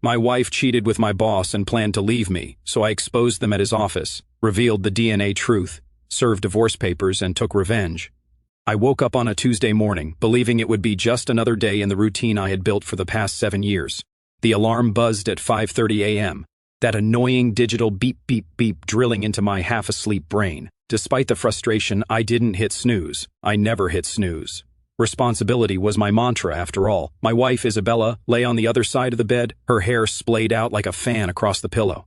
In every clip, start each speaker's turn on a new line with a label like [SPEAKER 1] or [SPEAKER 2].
[SPEAKER 1] My wife cheated with my boss and planned to leave me, so I exposed them at his office, revealed the DNA truth, served divorce papers, and took revenge. I woke up on a Tuesday morning, believing it would be just another day in the routine I had built for the past 7 years. The alarm buzzed at 5:30 a.m., that annoying digital beep beep beep drilling into my half-asleep brain. Despite the frustration, I didn't hit snooze. I never hit snooze. Responsibility was my mantra after all. My wife, Isabella, lay on the other side of the bed, her hair splayed out like a fan across the pillow.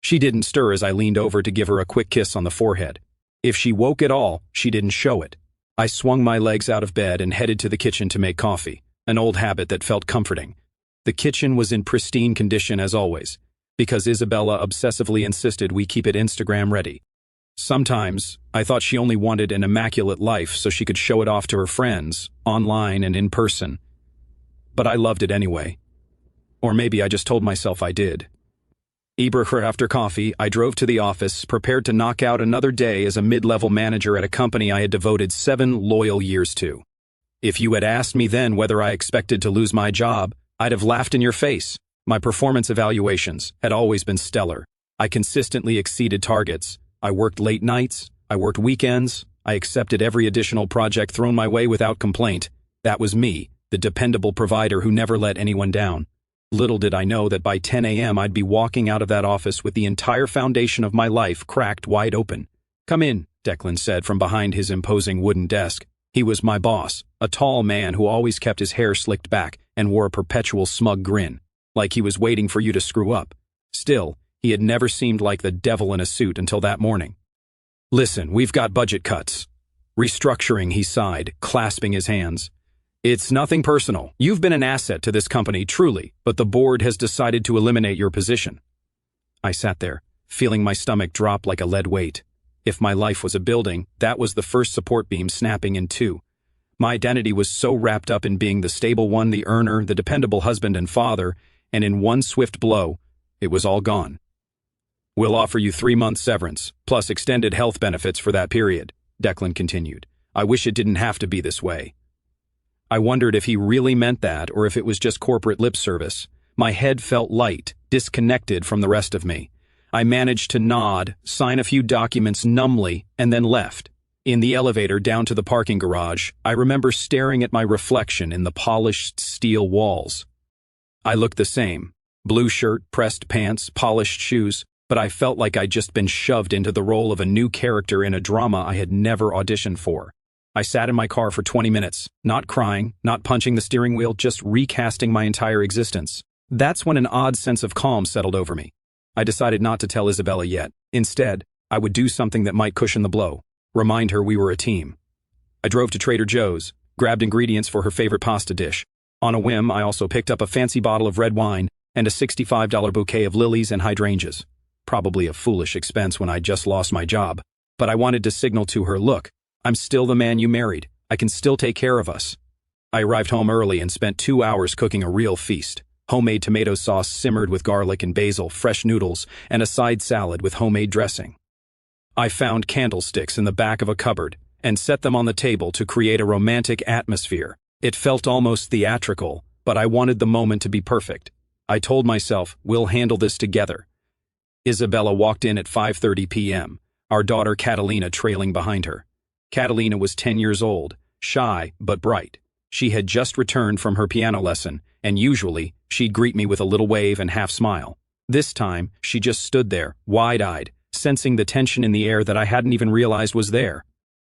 [SPEAKER 1] She didn't stir as I leaned over to give her a quick kiss on the forehead. If she woke at all, she didn't show it. I swung my legs out of bed and headed to the kitchen to make coffee, an old habit that felt comforting. The kitchen was in pristine condition as always, because Isabella obsessively insisted we keep it Instagram ready. Sometimes, I thought she only wanted an immaculate life so she could show it off to her friends, online and in person. But I loved it anyway. Or maybe I just told myself I did. After coffee, I drove to the office, prepared to knock out another day as a mid-level manager at a company I had devoted 7 loyal years to. If you had asked me then whether I expected to lose my job, I'd have laughed in your face. My performance evaluations had always been stellar. I consistently exceeded targets. I worked late nights. I worked weekends. I accepted every additional project thrown my way without complaint. That was me, the dependable provider who never let anyone down. Little did I know that by 10 a.m. I'd be walking out of that office with the entire foundation of my life cracked wide open. "Come in," Declan said from behind his imposing wooden desk. He was my boss, a tall man who always kept his hair slicked back and wore a perpetual smug grin, like he was waiting for you to screw up. Still, he had never seemed like the devil in a suit until that morning. "Listen, we've got budget cuts." "Restructuring," he sighed, clasping his hands. "It's nothing personal. You've been an asset to this company, truly, but the board has decided to eliminate your position." I sat there, feeling my stomach drop like a lead weight. If my life was a building, that was the first support beam snapping in two. My identity was so wrapped up in being the stable one, the earner, the dependable husband and father, and in one swift blow, it was all gone. "We'll offer you 3-month severance, plus extended health benefits for that period," Declan continued. "I wish it didn't have to be this way." I wondered if he really meant that or if it was just corporate lip service. My head felt light, disconnected from the rest of me. I managed to nod, sign a few documents numbly, and then left. In the elevator down to the parking garage, I remember staring at my reflection in the polished steel walls. I looked the same. Blue shirt, pressed pants, polished shoes, but I felt like I'd just been shoved into the role of a new character in a drama I had never auditioned for. I sat in my car for 20 minutes, not crying, not punching the steering wheel, just recasting my entire existence. That's when an odd sense of calm settled over me. I decided not to tell Isabella yet. Instead, I would do something that might cushion the blow, remind her we were a team. I drove to Trader Joe's, grabbed ingredients for her favorite pasta dish. On a whim, I also picked up a fancy bottle of red wine and a $65 bouquet of lilies and hydrangeas. Probably a foolish expense when I just lost my job. But I wanted to signal to her, "Look, I'm still the man you married. I can still take care of us." I arrived home early and spent 2 hours cooking a real feast. Homemade tomato sauce simmered with garlic and basil, fresh noodles, and a side salad with homemade dressing. I found candlesticks in the back of a cupboard and set them on the table to create a romantic atmosphere. It felt almost theatrical, but I wanted the moment to be perfect. I told myself, "We'll handle this together." Isabella walked in at 5:30 p.m., our daughter Catalina trailing behind her. Catalina was 10 years old, shy but bright. She had just returned from her piano lesson, and usually, she'd greet me with a little wave and half-smile. This time, she just stood there, wide-eyed, sensing the tension in the air that I hadn't even realized was there.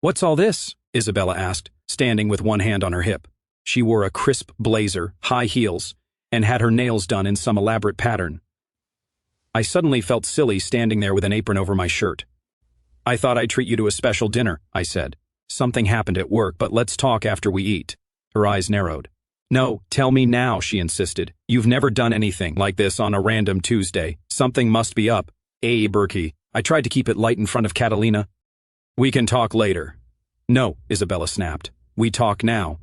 [SPEAKER 1] "What's all this?" Isabella asked, standing with one hand on her hip. She wore a crisp blazer, high heels, and had her nails done in some elaborate pattern. I suddenly felt silly standing there with an apron over my shirt. "I thought I'd treat you to a special dinner," I said. "Something happened at work, but let's talk after we eat." Her eyes narrowed. "No, tell me now," she insisted. "You've never done anything like this on a random Tuesday. Something must be up." Berkey. I tried to keep it light in front of Catalina. "We can talk later." "No," Isabella snapped. "We talk now."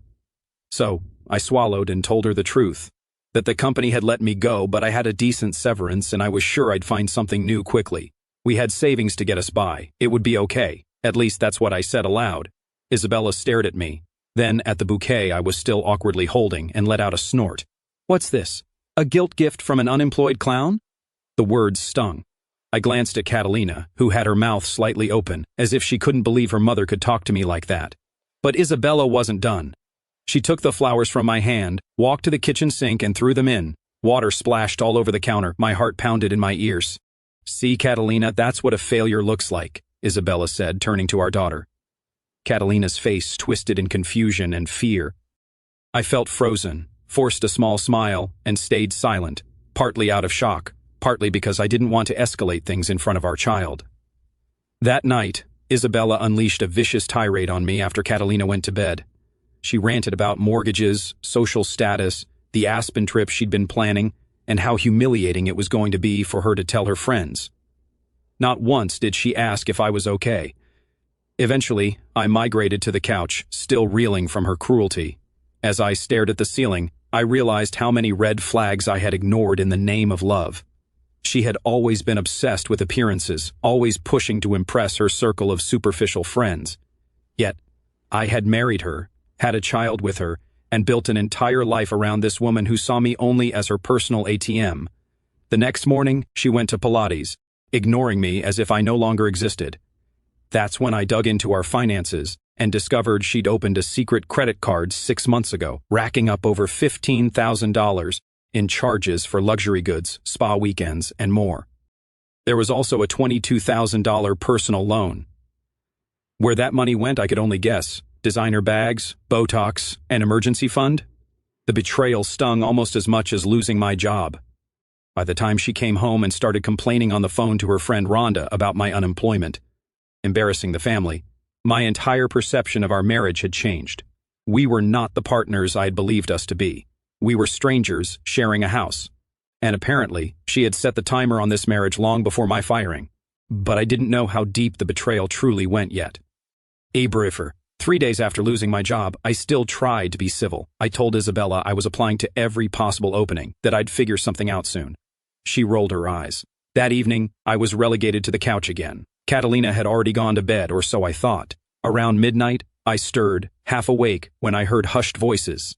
[SPEAKER 1] So, I swallowed and told her the truth. That the company had let me go, but I had a decent severance and I was sure I'd find something new quickly. We had savings to get us by. It would be okay. At least that's what I said aloud. Isabella stared at me. Then, at the bouquet I was still awkwardly holding, and let out a snort. "What's this? A guilt gift from an unemployed clown? The words stung. I glanced at Catalina, who had her mouth slightly open, as if she couldn't believe her mother could talk to me like that. But Isabella wasn't done. She took the flowers from my hand, walked to the kitchen sink and threw them in. Water splashed all over the counter. My heart pounded in my ears. "See, Catalina, that's what a failure looks like," Isabella said, turning to our daughter. Catalina's face twisted in confusion and fear. I felt frozen, forced a small smile, and stayed silent, partly out of shock, partly because I didn't want to escalate things in front of our child. That night, Isabella unleashed a vicious tirade on me after Catalina went to bed. She ranted about mortgages, social status, the Aspen trip she'd been planning, and how humiliating it was going to be for her to tell her friends. Not once did she ask if I was okay. Eventually, I migrated to the couch, still reeling from her cruelty. As I stared at the ceiling, I realized how many red flags I had ignored in the name of love. She had always been obsessed with appearances, always pushing to impress her circle of superficial friends. Yet, I had married her, had a child with her, and built an entire life around this woman who saw me only as her personal ATM. The next morning, she went to Pilates, ignoring me as if I no longer existed. That's when I dug into our finances and discovered she'd opened a secret credit card 6 months ago, racking up over $15,000 in charges for luxury goods, spa weekends, and more. There was also a $22,000 personal loan. Where that money went, I could only guess. Designer bags, Botox, an emergency fund? The betrayal stung almost as much as losing my job. By the time she came home and started complaining on the phone to her friend Rhonda about my unemployment, embarrassing the family, my entire perception of our marriage had changed. We were not the partners I had believed us to be. We were strangers sharing a house. And apparently, she had set the timer on this marriage long before my firing. But I didn't know how deep the betrayal truly went yet. Abrifer. 3 days after losing my job, I still tried to be civil. I told Isabella I was applying to every possible opening, that I'd figure something out soon. She rolled her eyes. That evening, I was relegated to the couch again. Catalina had already gone to bed, or so I thought. Around midnight, I stirred, half awake, when I heard hushed voices.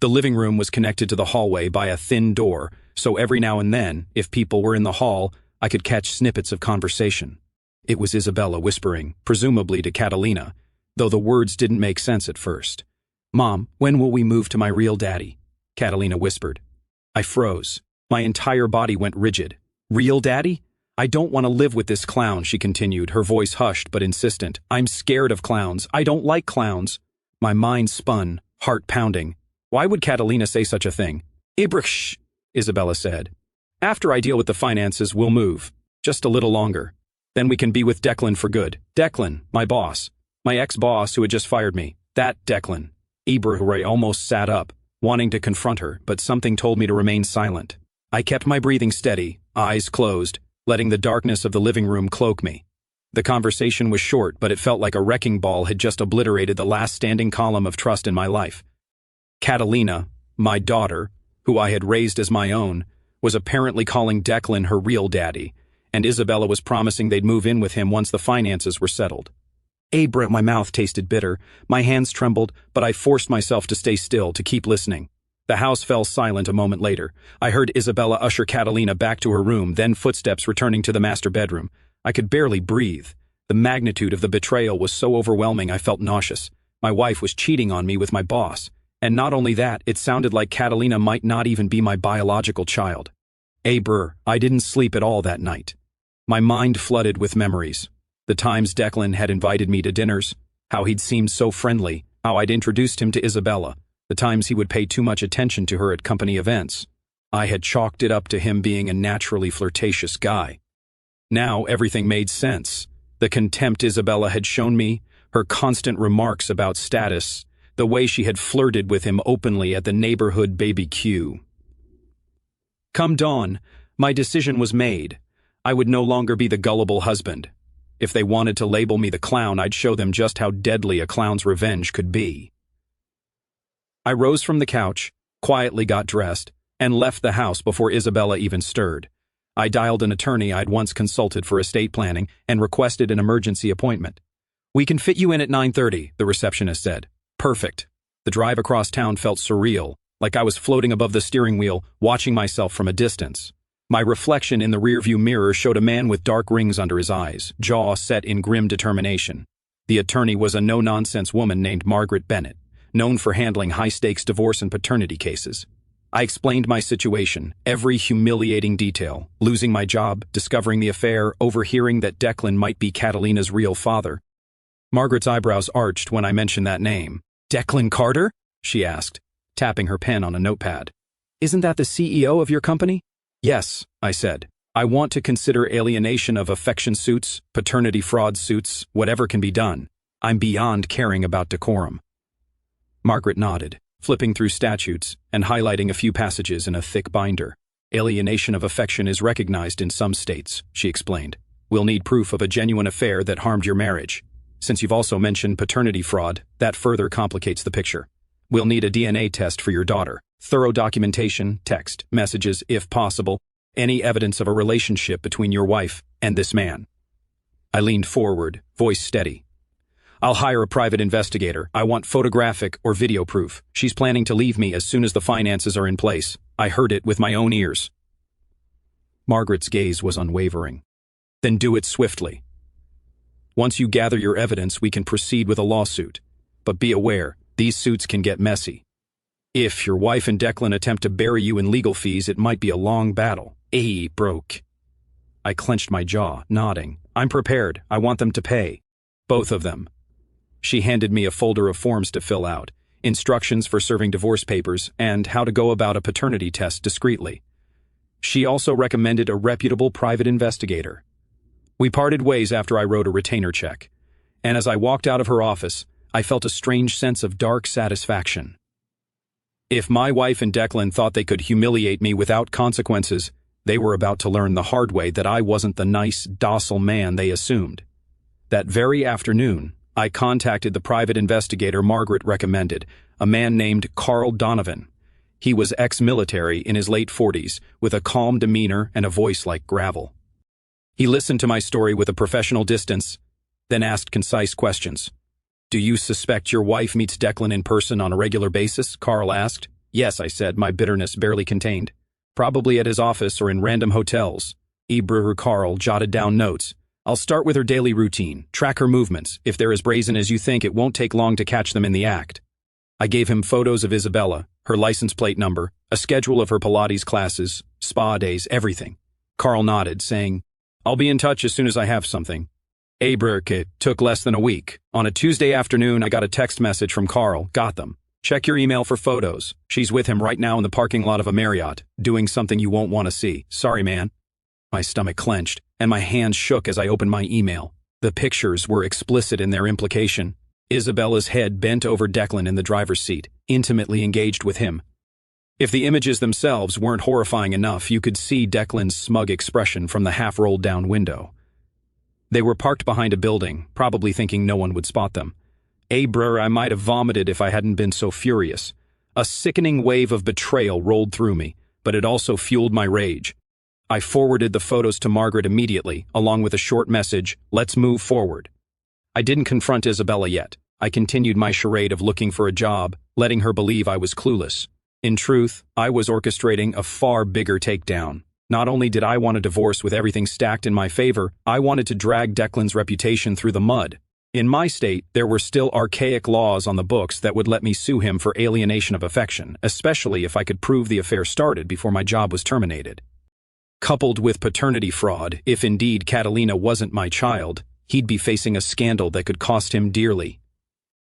[SPEAKER 1] The living room was connected to the hallway by a thin door, so every now and then, if people were in the hall, I could catch snippets of conversation. It was Isabella whispering, presumably to Catalina, though the words didn't make sense at first. "Mom, when will we move to my real daddy?" Catalina whispered. I froze. My entire body went rigid. "Real daddy? I don't want to live with this clown," she continued, her voice hushed but insistent. "I'm scared of clowns. I don't like clowns." My mind spun, heart pounding. Why would Catalina say such a thing? "Shh," Isabella said. "After I deal with the finances, we'll move. Just a little longer. Then we can be with Declan for good." Declan, my boss. My ex-boss who had just fired me. That Declan. Ibrahim almost sat up, wanting to confront her, but something told me to remain silent. I kept my breathing steady, eyes closed, letting the darkness of the living room cloak me. The conversation was short, but it felt like a wrecking ball had just obliterated the last standing column of trust in my life. Catalina, my daughter, who I had raised as my own, was apparently calling Declan her real daddy, and Isabella was promising they'd move in with him once the finances were settled. My mouth tasted bitter, my hands trembled, but I forced myself to stay still, to keep listening. The house fell silent a moment later. I heard Isabella usher Catalina back to her room, then footsteps returning to the master bedroom. I could barely breathe. The magnitude of the betrayal was so overwhelming I felt nauseous. My wife was cheating on me with my boss. And not only that, it sounded like Catalina might not even be my biological child. I didn't sleep at all that night. My mind flooded with memories. The times Declan had invited me to dinners, how he'd seemed so friendly, how I'd introduced him to Isabella, the times he would pay too much attention to her at company events. I had chalked it up to him being a naturally flirtatious guy. Now everything made sense. The contempt Isabella had shown me, her constant remarks about status, the way she had flirted with him openly at the neighborhood BBQ. Come dawn, my decision was made. I would no longer be the gullible husband. If they wanted to label me the clown, I'd show them just how deadly a clown's revenge could be. I rose from the couch, quietly got dressed, and left the house before Isabella even stirred. I dialed an attorney I'd once consulted for estate planning and requested an emergency appointment. "We can fit you in at 9:30, the receptionist said. Perfect. The drive across town felt surreal, like I was floating above the steering wheel, watching myself from a distance. My reflection in the rearview mirror showed a man with dark rings under his eyes, jaw set in grim determination. The attorney was a no-nonsense woman named Margaret Bennett, known for handling high-stakes divorce and paternity cases. I explained my situation, every humiliating detail, losing my job, discovering the affair, overhearing that Declan might be Catalina's real father. Margaret's eyebrows arched when I mentioned that name. "Declan Carter?" she asked, tapping her pen on a notepad. "Isn't that the CEO of your company?" "Yes," I said. "I want to consider alienation of affection suits, paternity fraud suits, whatever can be done. I'm beyond caring about decorum." Margaret nodded, flipping through statutes and highlighting a few passages in a thick binder. "Alienation of affection is recognized in some states," she explained. "We'll need proof of a genuine affair that harmed your marriage. Since you've also mentioned paternity fraud, that further complicates the picture. We'll need a DNA test for your daughter. Thorough documentation, text, messages, if possible, any evidence of a relationship between your wife and this man." I leaned forward, voice steady. "I'll hire a private investigator. I want photographic or video proof. She's planning to leave me as soon as the finances are in place. I heard it with my own ears." Margaret's gaze was unwavering. "Then do it swiftly. Once you gather your evidence, we can proceed with a lawsuit. But be aware, these suits can get messy. If your wife and Declan attempt to bury you in legal fees, it might be a long battle." Broke. I clenched my jaw, nodding. "I'm prepared. I want them to pay. Both of them." She handed me a folder of forms to fill out, instructions for serving divorce papers, and how to go about a paternity test discreetly. She also recommended a reputable private investigator. We parted ways after I wrote a retainer check, and as I walked out of her office, I felt a strange sense of dark satisfaction. If my wife and Declan thought they could humiliate me without consequences, they were about to learn the hard way that I wasn't the nice, docile man they assumed. That very afternoon, I contacted the private investigator Margaret recommended, a man named Carl Donovan. He was ex-military in his late 40s, with a calm demeanor and a voice like gravel. He listened to my story with a professional distance, then asked concise questions. "Do you suspect your wife meets Declan in person on a regular basis?" Carl asked. "Yes," I said, my bitterness barely contained. "Probably at his office or in random hotels." Carl jotted down notes. "I'll start with her daily routine, track her movements. If they're as brazen as you think, it won't take long to catch them in the act." I gave him photos of Isabella, her license plate number, a schedule of her Pilates classes, spa days, everything. Carl nodded, saying, "I'll be in touch as soon as I have something." It took less than a week. On a Tuesday afternoon, I got a text message from Carl. "Got them. Check your email for photos. She's with him right now in the parking lot of a Marriott, doing something you won't want to see. Sorry, man." My stomach clenched, and my hands shook as I opened my email. The pictures were explicit in their implication. Isabella's head bent over Declan in the driver's seat, intimately engaged with him. If the images themselves weren't horrifying enough, you could see Declan's smug expression from the half-rolled-down window. They were parked behind a building, probably thinking no one would spot them. I might have vomited if I hadn't been so furious. A sickening wave of betrayal rolled through me, but it also fueled my rage. I forwarded the photos to Margaret immediately, along with a short message, "Let's move forward." I didn't confront Isabella yet. I continued my charade of looking for a job, letting her believe I was clueless. In truth, I was orchestrating a far bigger takedown. Not only did I want a divorce with everything stacked in my favor, I wanted to drag Declan's reputation through the mud. In my state, there were still archaic laws on the books that would let me sue him for alienation of affection, especially if I could prove the affair started before my job was terminated. Coupled with paternity fraud, if indeed Catalina wasn't my child, he'd be facing a scandal that could cost him dearly.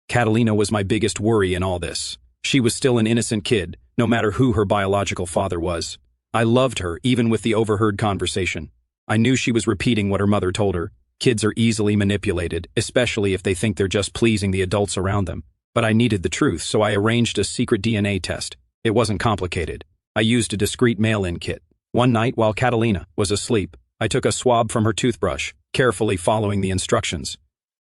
[SPEAKER 1] Catalina was my biggest worry in all this. She was still an innocent kid, no matter who her biological father was. I loved her, even with the overheard conversation. I knew she was repeating what her mother told her. Kids are easily manipulated, especially if they think they're just pleasing the adults around them. But I needed the truth, so I arranged a secret DNA test. It wasn't complicated. I used a discreet mail-in kit. One night, while Catalina was asleep, I took a swab from her toothbrush, carefully following the instructions.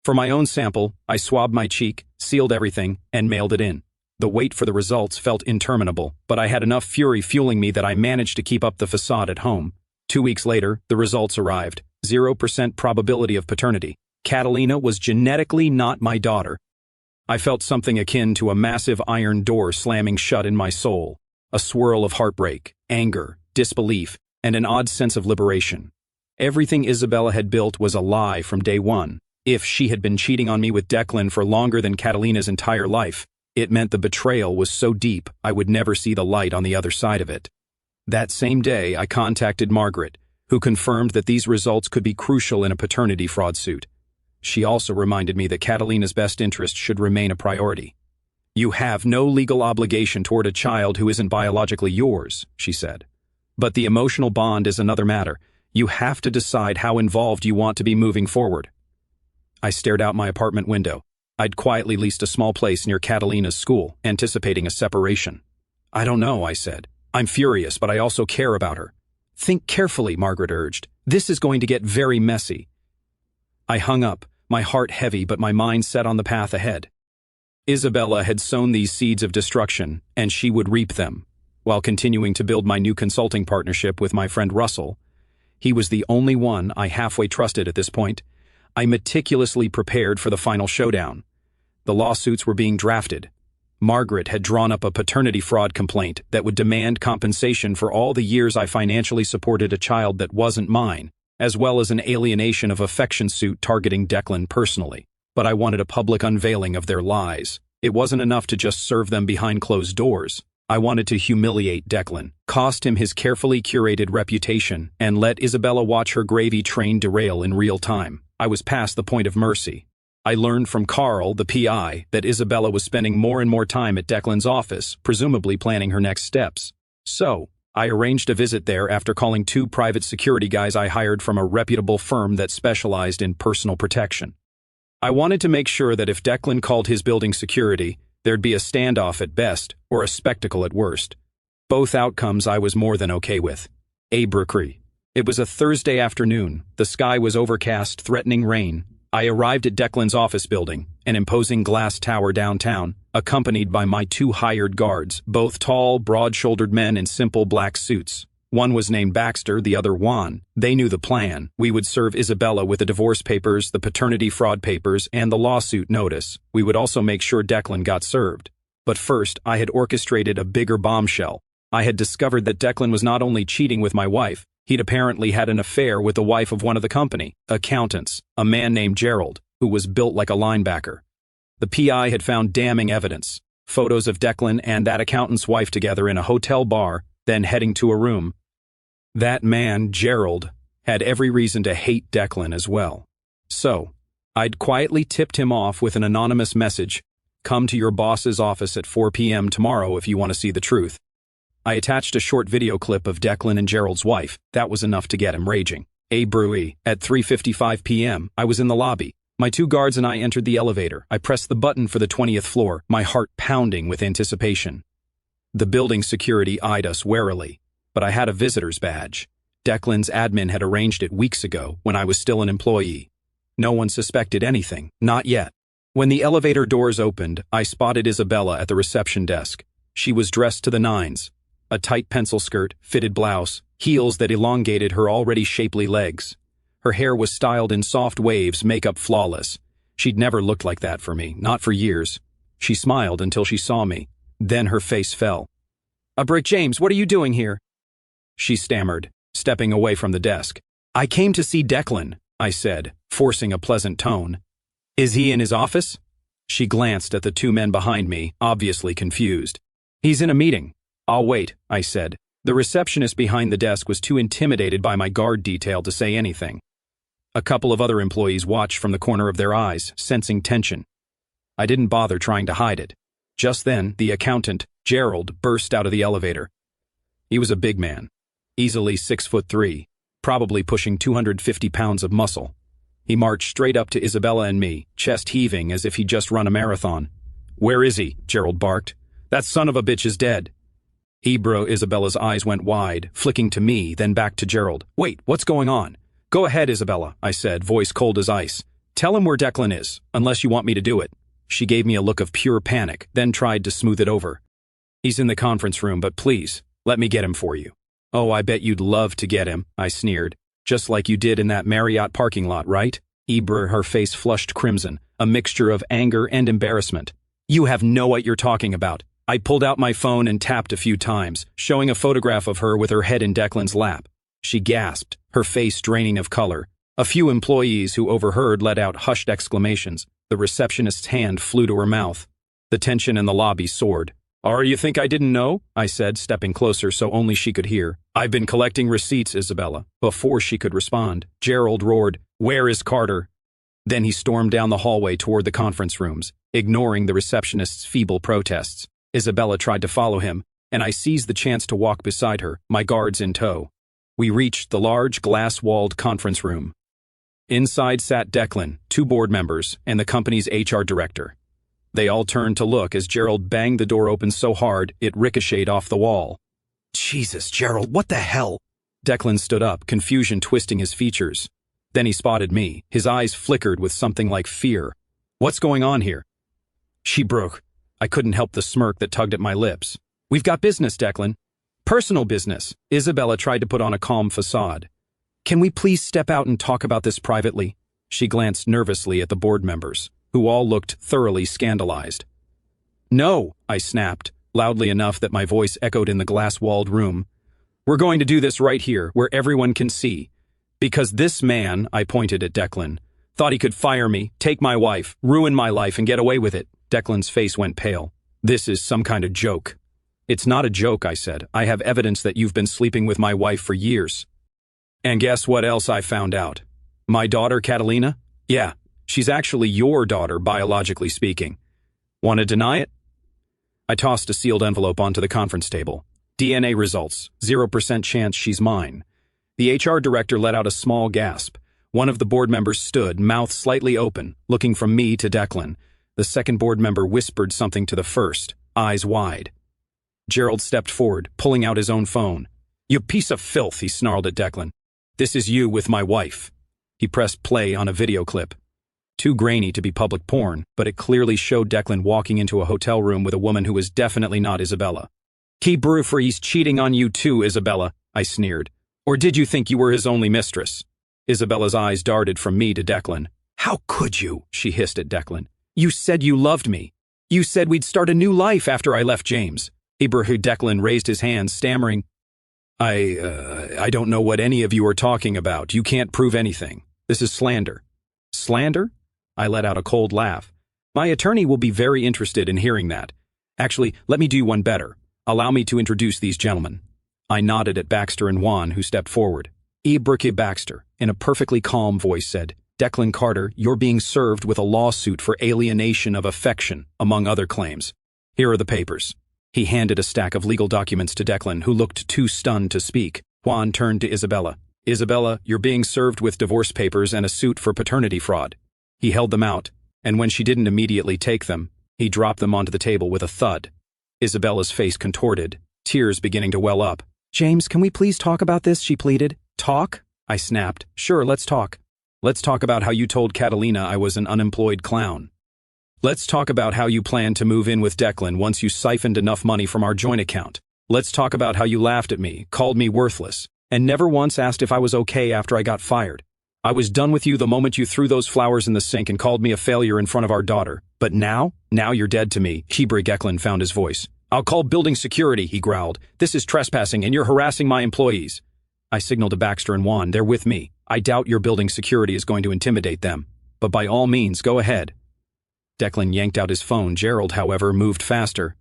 [SPEAKER 1] For my own sample, I swabbed my cheek, sealed everything, and mailed it in. The wait for the results felt interminable, but I had enough fury fueling me that I managed to keep up the facade at home. 2 weeks later, the results arrived. 0% probability of paternity. Catalina was genetically not my daughter. I felt something akin to a massive iron door slamming shut in my soul. a swirl of heartbreak, anger, disbelief, and an odd sense of liberation. Everything Isabella had built was a lie from day one. If she had been cheating on me with Declan for longer than Catalina's entire life, it meant the betrayal was so deep I would never see the light on the other side of it. That same day, I contacted Margaret, who confirmed that these results could be crucial in a paternity fraud suit. She also reminded me that Catalina's best interest should remain a priority. "You have no legal obligation toward a child who isn't biologically yours," she said. "But the emotional bond is another matter. You have to decide how involved you want to be moving forward." I stared out my apartment window. I'd quietly leased a small place near Catalina's school, anticipating a separation. "I don't know," I said. "I'm furious, but I also care about her." "Think carefully," Margaret urged. "This is going to get very messy." I hung up, my heart heavy but my mind set on the path ahead. Isabella had sown these seeds of destruction, and she would reap them. While continuing to build my new consulting partnership with my friend Russell, he was the only one I halfway trusted at this point, I meticulously prepared for the final showdown. The lawsuits were being drafted. Margaret had drawn up a paternity fraud complaint that would demand compensation for all the years I financially supported a child that wasn't mine, as well as an alienation of affection suit targeting Declan personally. But I wanted a public unveiling of their lies. It wasn't enough to just serve them behind closed doors. I wanted to humiliate Declan, cost him his carefully curated reputation, and let Isabella watch her gravy train derail in real time. I was past the point of mercy. I learned from Carl, the PI, that Isabella was spending more and more time at Declan's office, presumably planning her next steps. So, I arranged a visit there after calling 2 private security guys I hired from a reputable firm that specialized in personal protection. I wanted to make sure that if Declan called his building security, there'd be a standoff at best, or a spectacle at worst. Both outcomes I was more than okay with. Abracri. It was a Thursday afternoon. The sky was overcast, threatening rain. I arrived at Declan's office building, an imposing glass tower downtown, accompanied by my 2 hired guards, both tall, broad-shouldered men in simple black suits. One was named Baxter, the other Juan. They knew the plan. We would serve Isabella with the divorce papers, the paternity fraud papers, and the lawsuit notice. We would also make sure Declan got served. But first, I had orchestrated a bigger bombshell. I had discovered that Declan was not only cheating with my wife, he'd apparently had an affair with the wife of one of the company accountants, a man named Gerald, who was built like a linebacker. The PI had found damning evidence. Photos of Declan and that accountant's wife together in a hotel bar, then heading to a room. That man, Gerald, had every reason to hate Declan as well. So, I'd quietly tipped him off with an anonymous message, "Come to your boss's office at 4 p.m. tomorrow if you want to see the truth." I attached a short video clip of Declan and Gerald's wife. That was enough to get him raging. At 3:55 p.m., I was in the lobby. My 2 guards and I entered the elevator. I pressed the button for the 20th floor, my heart pounding with anticipation. The building security eyed us warily, but I had a visitor's badge. Declan's admin had arranged it weeks ago when I was still an employee. No one suspected anything, not yet. When the elevator doors opened, I spotted Isabella at the reception desk. She was dressed to the nines. A tight pencil skirt, fitted blouse, heels that elongated her already shapely legs. Her hair was styled in soft waves, makeup flawless. She'd never looked like that for me, not for years. She smiled until she saw me. Then her face fell. "Brick James, what are you doing here?" She stammered, stepping away from the desk. "I came to see Declan," I said, forcing a pleasant tone. "Is he in his office?" She glanced at the 2 men behind me, obviously confused. "He's in a meeting." "I'll wait," I said. The receptionist behind the desk was too intimidated by my guard detail to say anything. A couple of other employees watched from the corner of their eyes, sensing tension. I didn't bother trying to hide it. Just then, the accountant, Gerald, burst out of the elevator. He was a big man, easily 6'3", probably pushing 250 pounds of muscle. He marched straight up to Isabella and me, chest heaving as if he'd just run a marathon. "Where is he?" Gerald barked. "That son of a bitch is dead." Isabella's eyes went wide, flicking to me, then back to Gerald. "Wait, what's going on?" "Go ahead, Isabella," I said, voice cold as ice. "Tell him where Declan is, unless you want me to do it." She gave me a look of pure panic, then tried to smooth it over. "He's in the conference room, but please, let me get him for you." "Oh, I bet you'd love to get him," I sneered. "Just like you did in that Marriott parking lot, right?" Her face flushed crimson, a mixture of anger and embarrassment. "You have no what you're talking about. I pulled out my phone and tapped a few times, showing a photograph of her with her head in Declan's lap. She gasped, her face draining of color. A few employees who overheard let out hushed exclamations. The receptionist's hand flew to her mouth. The tension in the lobby soared. You think I didn't know? I said, stepping closer so only she could hear. I've been collecting receipts, Isabella. Before she could respond, Gerald roared, "Where is Carter?" Then he stormed down the hallway toward the conference rooms, ignoring the receptionist's feeble protests. Isabella tried to follow him, and I seized the chance to walk beside her, my guards in tow. We reached the large, glass-walled conference room. Inside sat Declan, 2 board members, and the company's HR director. They all turned to look as Gerald banged the door open so hard it ricocheted off the wall. "Jesus, Gerald, what the hell?" Declan stood up, confusion twisting his features. Then he spotted me. His eyes flickered with something like fear. "What's going on here?" She broke. I couldn't help the smirk that tugged at my lips. "We've got business, Declan. Personal business." Isabella tried to put on a calm facade. "Can we please step out and talk about this privately?" She glanced nervously at the board members, who all looked thoroughly scandalized. "No," I snapped, loudly enough that my voice echoed in the glass-walled room. "We're going to do this right here, where everyone can see. Because this man," I pointed at Declan, "thought he could fire me, take my wife, ruin my life, and get away with it." Declan's face went pale. "This is some kind of joke." "It's not a joke," I said. "I have evidence that you've been sleeping with my wife for years." "And guess what else I found out? My daughter, Catalina? Yeah, she's actually your daughter, biologically speaking. Want to deny it?" I tossed a sealed envelope onto the conference table. "DNA results, 0% chance she's mine." The HR director let out a small gasp. One of the board members stood, mouth slightly open, looking from me to Declan. The second board member whispered something to the first, eyes wide. Gerald stepped forward, pulling out his own phone. "You piece of filth," he snarled at Declan. "This is you with my wife." He pressed play on a video clip. Too grainy to be public porn, but it clearly showed Declan walking into a hotel room with a woman who was definitely not Isabella. "Keep Brufree's cheating on you too, Isabella," I sneered. "Or did you think you were his only mistress?" Isabella's eyes darted from me to Declan. "How could you?" she hissed at Declan. "You said you loved me. You said we'd start a new life after I left James." Declan raised his hands, stammering, I don't know what any of you are talking about. You can't prove anything. This is slander." "Slander?" I let out a cold laugh. "My attorney will be very interested in hearing that. Actually, let me do one better. Allow me to introduce these gentlemen." I nodded at Baxter and Juan, who stepped forward. Baxter, in a perfectly calm voice, said, "Declan Carter, you're being served with a lawsuit for alienation of affection, among other claims. Here are the papers." He handed a stack of legal documents to Declan, who looked too stunned to speak. Juan turned to Isabella. "Isabella, you're being served with divorce papers and a suit for paternity fraud." He held them out, and when she didn't immediately take them, he dropped them onto the table with a thud. Isabella's face contorted, tears beginning to well up. "James, can we please talk about this?" she pleaded. "Talk?" I snapped. "Sure, let's talk. Let's talk about how you told Catalina I was an unemployed clown. Let's talk about how you planned to move in with Declan once you siphoned enough money from our joint account. Let's talk about how you laughed at me, called me worthless, and never once asked if I was okay after I got fired. I was done with you the moment you threw those flowers in the sink and called me a failure in front of our daughter. But now you're dead to me." Declan found his voice. "I'll call building security," he growled. "This is trespassing and you're harassing my employees." I signaled to Baxter and Juan. "They're with me. I doubt your building security is going to intimidate them. But by all means, go ahead." Declan yanked out his phone. Gerald, however, moved faster.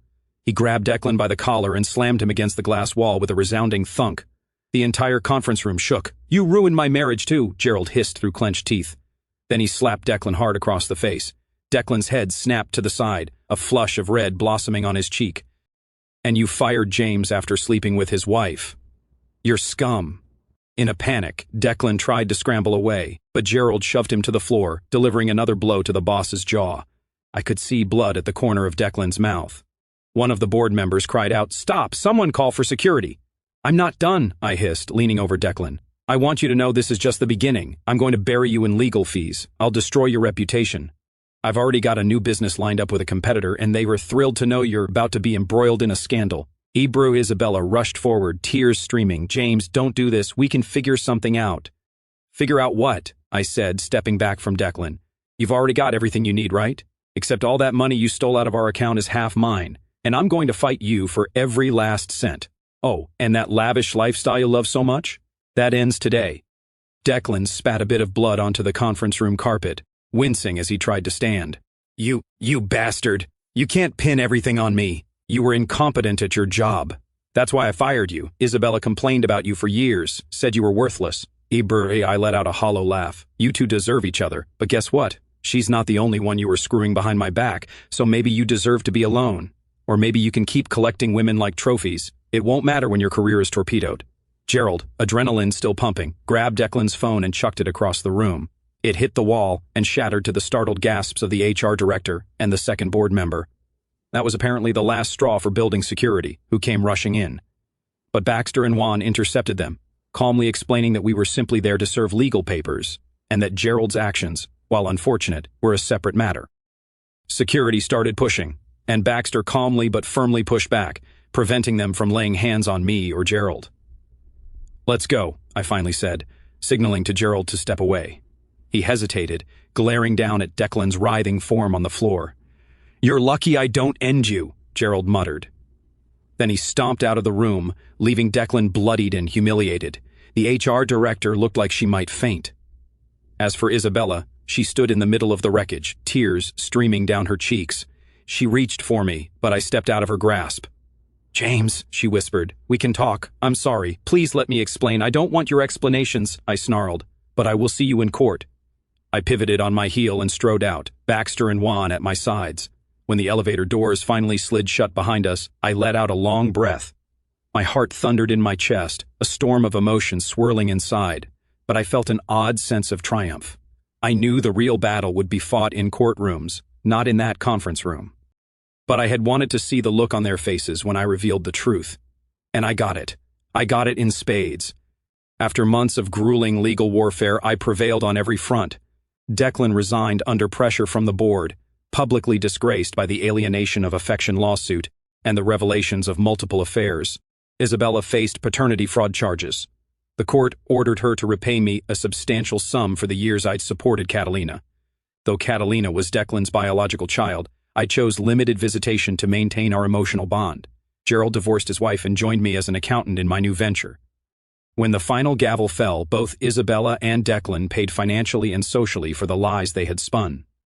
[SPEAKER 1] He grabbed Declan by the collar and slammed him against the glass wall with a resounding thunk. The entire conference room shook. "You ruined my marriage too," Gerald hissed through clenched teeth. Then he slapped Declan hard across the face. Declan's head snapped to the side, a flush of red blossoming on his cheek. "And you fired James after sleeping with his wife. You're scum." In a panic, Declan tried to scramble away, but Gerald shoved him to the floor, delivering another blow to the boss's jaw. I could see blood at the corner of Declan's mouth. One of the board members cried out, "Stop! Someone call for security!" "I'm not done," I hissed, leaning over Declan. "I want you to know this is just the beginning. I'm going to bury you in legal fees. I'll destroy your reputation. I've already got a new business lined up with a competitor, and they were thrilled to know you're about to be embroiled in a scandal." Isabella rushed forward, tears streaming. "James, don't do this. We can figure something out." "Figure out what?" I said, stepping back from Declan. "You've already got everything you need, right? Except all that money you stole out of our account is half mine, and I'm going to fight you for every last cent. Oh, and that lavish lifestyle you love so much? That ends today." Declan spat a bit of blood onto the conference room carpet, wincing as he tried to stand. You bastard. You can't pin everything on me. You were incompetent at your job. That's why I fired you. Isabella complained about you for years, said you were worthless. I let out a hollow laugh. You two deserve each other, but guess what? She's not the only one you were screwing behind my back, so maybe you deserve to be alone. Or maybe you can keep collecting women like trophies. It won't matter when your career is torpedoed. Gerald, adrenaline still pumping, grabbed Declan's phone and chucked it across the room. It hit the wall and shattered to the startled gasps of the HR director and the second board member. That was apparently the last straw for building security, who came rushing in. But Baxter and Juan intercepted them, calmly explaining that we were simply there to serve legal papers, and that Gerald's actions, while unfortunate, were a separate matter. Security started pushing, and Baxter calmly but firmly pushed back, preventing them from laying hands on me or Gerald. "Let's go," I finally said, signaling to Gerald to step away. He hesitated, glaring down at Declan's writhing form on the floor. "You're lucky I don't end you," Gerald muttered. Then he stomped out of the room, leaving Declan bloodied and humiliated. The HR director looked like she might faint. As for Isabella, she stood in the middle of the wreckage, tears streaming down her cheeks. She reached for me, but I stepped out of her grasp. "James," she whispered, "we can talk. I'm sorry. Please let me explain. I don't want your explanations," I snarled. "But I will see you in court." I pivoted on my heel and strode out, Baxter and Juan at my sides. When the elevator doors finally slid shut behind us, I let out a long breath. My heart thundered in my chest, a storm of emotion swirling inside, but I felt an odd sense of triumph. I knew the real battle would be fought in courtrooms, not in that conference room. But I had wanted to see the look on their faces when I revealed the truth. And I got it. I got it in spades. After months of grueling legal warfare, I prevailed on every front. Declan resigned under pressure from the board, publicly disgraced by the alienation of affection lawsuit and the revelations of multiple affairs. Isabella faced paternity fraud charges. The court ordered her to repay me a substantial sum for the years I'd supported Catalina. Though Catalina was Declan's biological child, I chose limited visitation to maintain our emotional bond. Gerald divorced his wife and joined me as an accountant in my new venture. When the final gavel fell, both Isabella and Declan paid financially and socially for the lies they had spun.